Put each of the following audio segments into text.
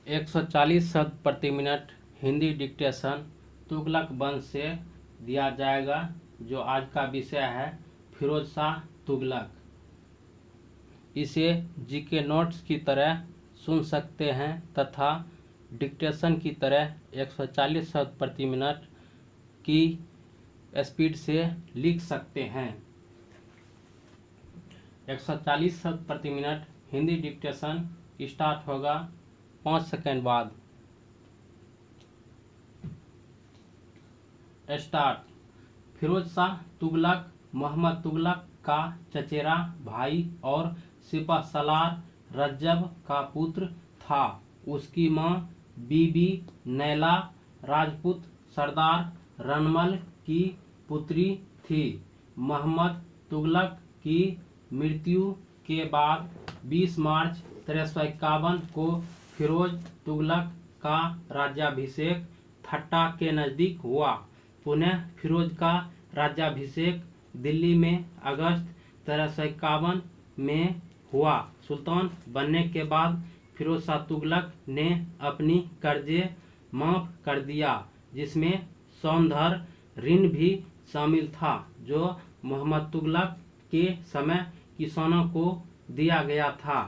140 शब्द प्रति minute Hindi dictation Tughlaq वंश से दिया जाएगा। जो आज का विषय है फिरोज शाह तुगलक। इसे जीके नोट्स की तरह सुन सकते हैं तथा डिक्टेशन की तरह 140 शब्द प्रति मिनट की स्पीड से लिख सकते हैं। 140 शब्द प्रति मिनट हिंदी डिक्टेशन स्टार्ट होगा 5 सेकंड बाद। स्टार्ट। फिरोज शाह तुगलक मोहम्मद तुगलक का चचेरा भाई और सिपह सलार रज्जब का पुत्र था। उसकी मां बीबी नैला राजपूत सरदार रनमल की पुत्री थी। मोहम्मद तुगलक की मृत्यु के बाद 20 मार्च 1351 को फिरोज तुगलक का राज्याभिषेक ठट्टा के नज़दीक हुआ। पुनः फिरोज का राज्याभिषेक दिल्ली में अगस्त 1351 में हुआ। सुल्तान बनने के बाद फिरोज शाह तुगलक ने अपनी कर्जे माफ कर दिया, जिसमें सौंदर्य ऋण भी शामिल था, जो मोहम्मद तुगलक के समय किसानों को दिया गया था।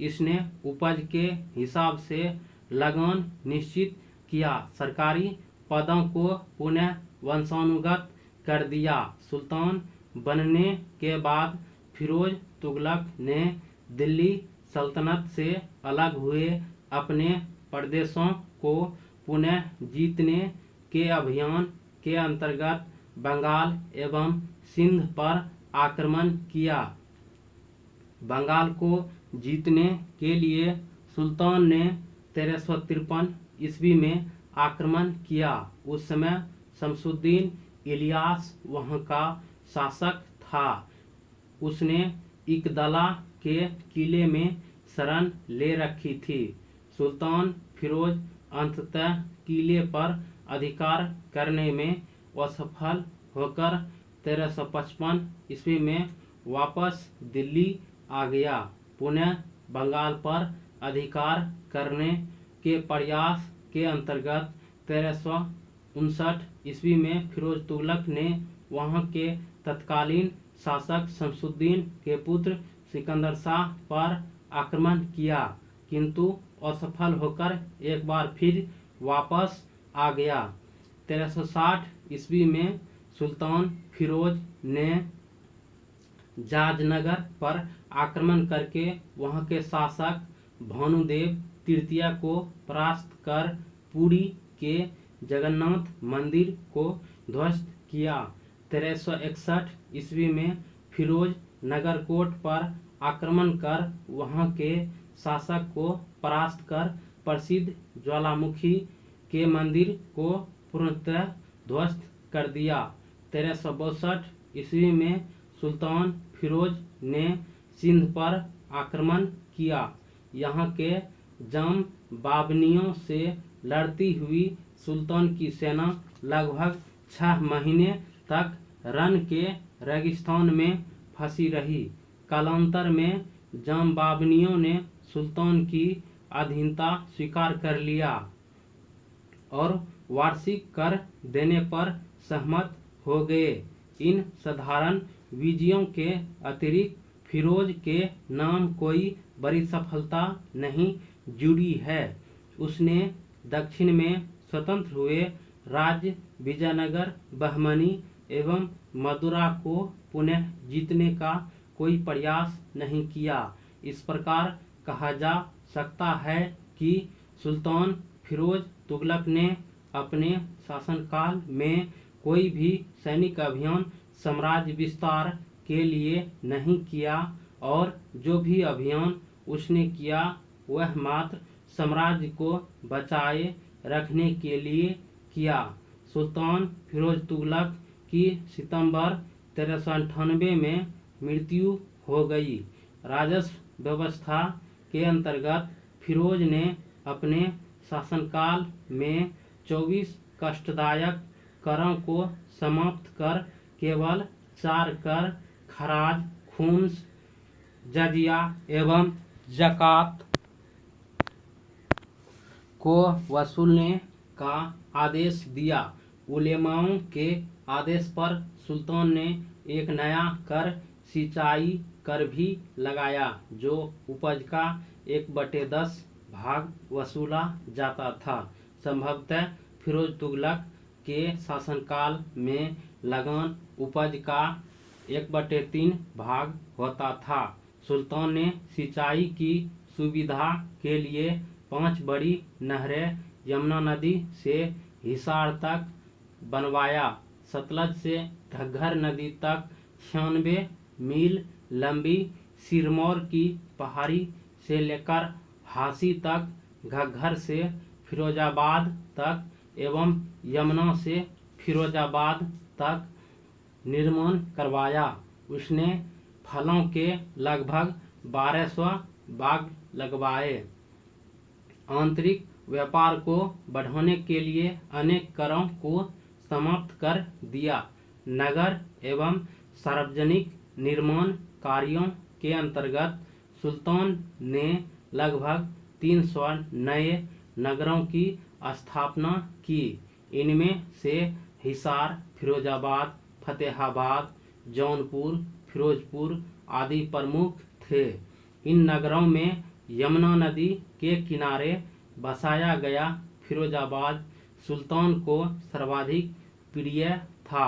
इसने उपज के हिसाब से लगान निश्चित किया, सरकारी पदों को पुनः वंशानुगत कर दिया। सुल्तान बनने के बाद फिरोज तुगलक ने दिल्ली सल्तनत से अलग हुए अपने प्रदेशों को पुनः जीतने के अभियान के अंतर्गत बंगाल एवं सिंध पर आक्रमण किया। बंगाल को जीतने के लिए सुल्तान ने 1353 ईस्वी में आक्रमण किया। उस समय शमसुद्दीन इलियास वहां का शासक था। उसने इकदला के किले में शरण ले रखी थी। सुल्तान फिरोज अंततः किले पर अधिकार करने में असफल होकर 1355 ईस्वी में वापस दिल्ली आ गया। पुनः बंगाल पर अधिकार करने के प्रयास के अंतर्गत 1359 ईस्वी में फिरोज तुगलक ने वहां के तत्कालीन शासक शमसुद्दीन के पुत्र सिकंदर शाह पर आक्रमण किया, किंतु असफल होकर एक बार फिर वापस आ गया। 1360 ईस्वी में सुल्तान फिरोज ने जाजनगर पर आक्रमण करके वहां के शासक भानुदेव तृतीय को परास्त कर पुरी के जगन्नाथ मंदिर को ध्वस्त किया। 1361 ईस्वी में फिरोज नगरकोट पर आक्रमण कर वहां के शासक को परास्त कर प्रसिद्ध ज्वालामुखी के मंदिर को पूर्णतः ध्वस्त कर दिया। 1362 ईस्वी में सुल्तान फिरोज ने सिंध पर आक्रमण किया। यहाँ के जाम बाबनियों से लड़ती हुई सुल्तान की सेना लगभग 6 महीने तक रन के रेगिस्तान में फंसी रही। कालांतर में जाम बाबनियों ने सुल्तान की अधीनता स्वीकार कर लिया और वार्षिक कर देने पर सहमत हो गए। इन साधारण विजयों के अतिरिक्त फिरोज के नाम कोई बड़ी सफलता नहीं जुड़ी है। उसने दक्षिण में स्वतंत्र हुए राज्य विजयनगर, बहमनी एवं मदुरा को पुनः जीतने का कोई प्रयास नहीं किया। इस प्रकार कहा जा सकता है कि सुल्तान फिरोज तुगलक ने अपने शासनकाल में कोई भी सैनिक अभियान साम्राज्य विस्तार के लिए नहीं किया, और जो भी अभियान उसने किया वह मात्र साम्राज्य को बचाए रखने के लिए किया। सुल्तान फिरोज तुगलक की सितंबर 1398 में मृत्यु हो गई। राजस्व व्यवस्था के अंतर्गत फिरोज ने अपने शासनकाल में 24 कष्टदायक करों को समाप्त कर केवल 4 कर खराज, खुम्स, जजिया एवं ज़कात को वसूलने का आदेश दिया। उलेमाओं के आदेश पर सुल्तान ने एक नया कर, सिंचाई कर भी लगाया, जो उपज का 1/10 भाग वसूला जाता था। संभवतः फिरोज तुगलक के शासनकाल में लगान उपज का 1/3 भाग होता था। सुल्तान ने सिंचाई की सुविधा के लिए 5 बड़ी नहरें यमुना नदी से हिसार तक बनवाया। सतलज से घग्गर नदी तक 96 मील लंबी सिरमौर की पहाड़ी से लेकर हासी तक, घग्गर से फिरोजाबाद तक एवं यमुना से फिरोजाबाद तक निर्माण करवाया। उसने फलों के लगभग 1200 बाग लगवाए। आंतरिक व्यापार को बढ़ाने के लिए अनेक करों को समाप्त कर दिया। नगर एवं सार्वजनिक निर्माण कार्यों के अंतर्गत सुल्तान ने लगभग 300 नए नगरों की स्थापना की। इनमें से हिसार, फिरोजाबाद, फतेहाबाद, जौनपुर, फिरोजपुर आदि प्रमुख थे। इन नगरों में यमुना नदी के किनारे बसाया गया फिरोजाबाद सुल्तान को सर्वाधिक प्रिय था।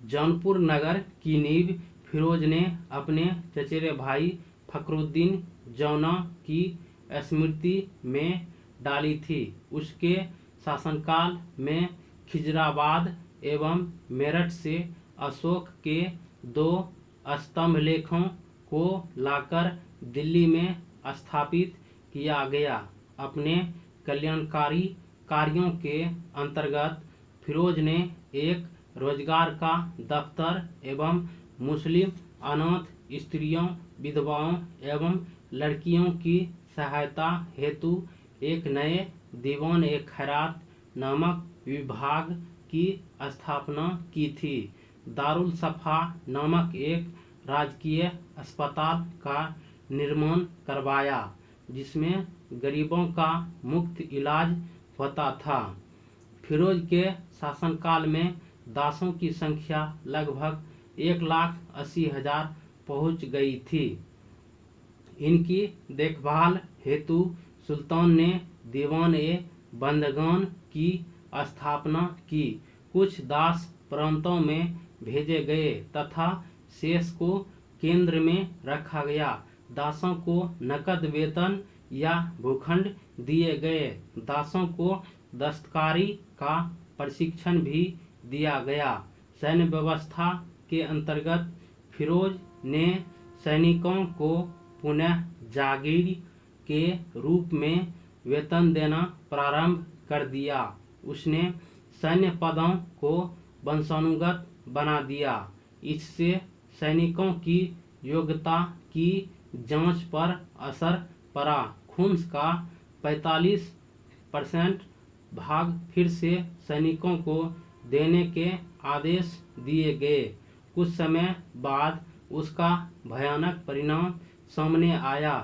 जौनपुर नगर की नींव फिरोज ने अपने चचेरे भाई फखरुद्दीन जौना की स्मृति में डाली थी। उसके शासनकाल में खिजराबाद एवं मेरठ से अशोक के 2 स्तंभलेखों को लाकर दिल्ली में स्थापित किया गया। अपने कल्याणकारी कार्यों के अंतर्गत फिरोज ने एक रोजगार का दफ्तर एवं मुस्लिम अनाथ स्त्रियों, विधवाओं एवं लड़कियों की सहायता हेतु एक नए दीवान-ए-खैरात नामक विभाग की स्थापना की थी। दारुल सफा नामक एक राजकीय अस्पताल का निर्माण करवाया, जिसमें गरीबों का मुफ्त इलाज होता था। फिरोज के शासनकाल में दासों की संख्या लगभग 1,80,000 पहुंच गई थी। इनकी देखभाल हेतु सुल्तान ने दीवान-ए-बंदगान की स्थापना की। कुछ दास प्रांतों में भेजे गए तथा शेष को केंद्र में रखा गया। दासों को नकद वेतन या भूखंड दिए गए। दासों को दस्तकारी का प्रशिक्षण भी दिया गया। सैन्य व्यवस्था के अंतर्गत फिरोज ने सैनिकों को पुनः जागीर के रूप में वेतन देना प्रारंभ कर दिया। उसने सैन्य पदों को वंशानुगत बना दिया। इससे सैनिकों की योग्यता की जांच पर असर पड़ा। खुम्स का 45% भाग फिर से सैनिकों को देने के आदेश दिए गए। कुछ समय बाद उसका भयानक परिणाम सामने आया।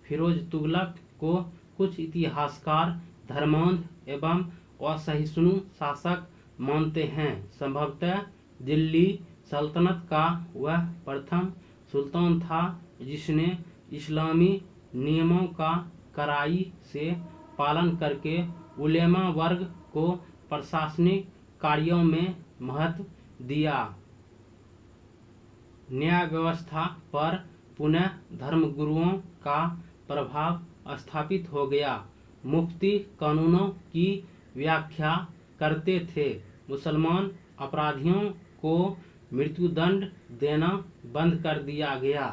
फिरोज तुगलक को कुछ इतिहासकार धर्मांध एवं असहिष्णु शासक मानते हैं। संभवतः दिल्ली सल्तनत का वह प्रथम सुल्तान था जिसने इस्लामी नियमों का कड़ाई से पालन करके उलेमा वर्ग को प्रशासनिक कार्यों में महत्व दिया। न्याय व्यवस्था पर पुनः धर्मगुरुओं का प्रभाव स्थापित हो गया। मुफ्ती कानूनों की व्याख्या करते थे। मुसलमान अपराधियों को मृत्युदंड देना बंद कर दिया गया।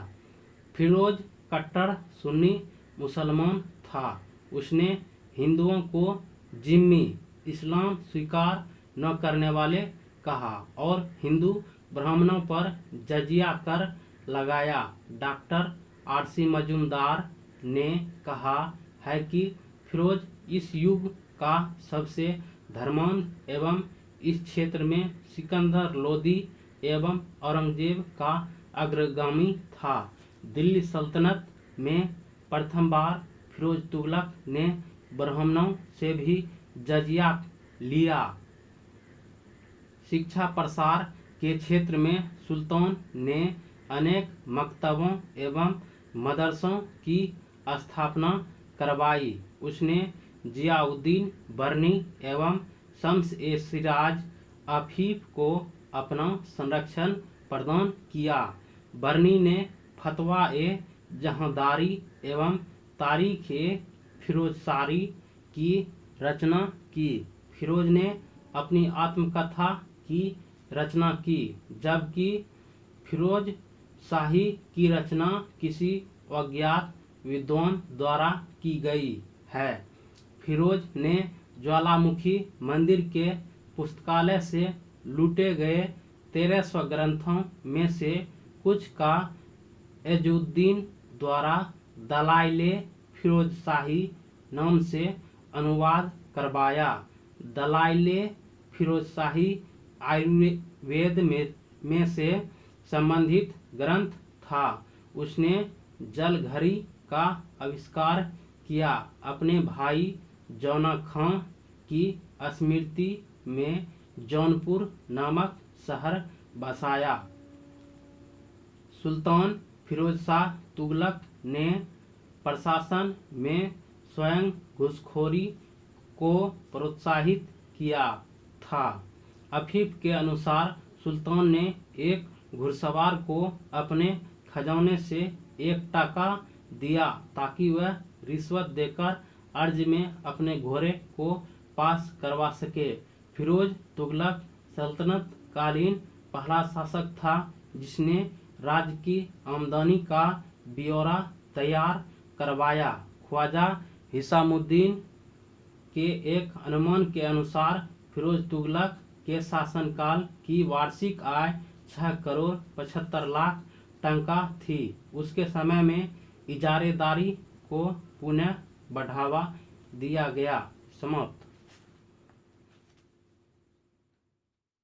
फिरोज कट्टर सुन्नी मुसलमान था। उसने हिंदुओं को जिम्मी, इस्लाम स्वीकार न करने वाले कहा और हिंदू ब्राह्मणों पर जजिया कर लगाया। डॉक्टर आरसी मजूमदार ने कहा है कि फिरोज इस युग का सबसे धर्मांध एवं इस क्षेत्र में सिकंदर लोदी एवं औरंगजेब का अग्रगामी था। दिल्ली सल्तनत में प्रथम बार फिरोज तुगलक ने ब्राह्मणों से भी जजिया लिया। शिक्षा प्रसार के क्षेत्र में सुल्तान ने अनेक मकतबों एवं मदरसों की स्थापना करवाई। उसने जियाउद्दीन बर्नी एवं शम्स-ए-सिराज आफिफ को अपना संरक्षण प्रदान किया। बर्नी ने फतवा-ए-जहांदारी एवं तारीख-ए-फिरोजशाही की रचना की। फिरोज ने अपनी आत्मकथा की रचना की, जबकि फिरोज शाही की रचना किसी अज्ञात विद्वान द्वारा की गई है। फिरोज ने ज्वालामुखी मंदिर के पुस्तकालय से लूटे गए 1300 ग्रंथों में से कुछ का एजुद्दीन द्वारा दलाइले फिरोजशाही नाम से अनुवाद करवाया। दलाइले फिरोजशाही आयुर्वेद में से संबंधित ग्रंथ था। उसने जलघरी का आविष्कार किया। अपने भाई जौना खां की स्मृति में जौनपुर नामक शहर बसाया। सुल्तान फिरोज शाह तुगलक ने प्रशासन में स्वयं घूसखोरी को प्रोत्साहित किया था। आफिफ के अनुसार सुल्तान ने एक घुड़सवार को अपने खजाने से 1 टका दिया ताकि वह रिश्वत देकर अर्ज में अपने घोड़े को पास करवा सके। फिरोज तुगलक सल्तनत कालीन पहला शासक था जिसने राज्य की आमदनी का ब्यौरा तैयार करवाया। ख्वाजा हिसामुद्दीन के एक अनुमान के अनुसार फिरोज तुगलक के शासनकाल की वार्षिक आय 6 करोड़ 75 लाख टंका थी। उसके समय में इजारेदारी को पुनः बढ़ावा दिया गया। समाप्त।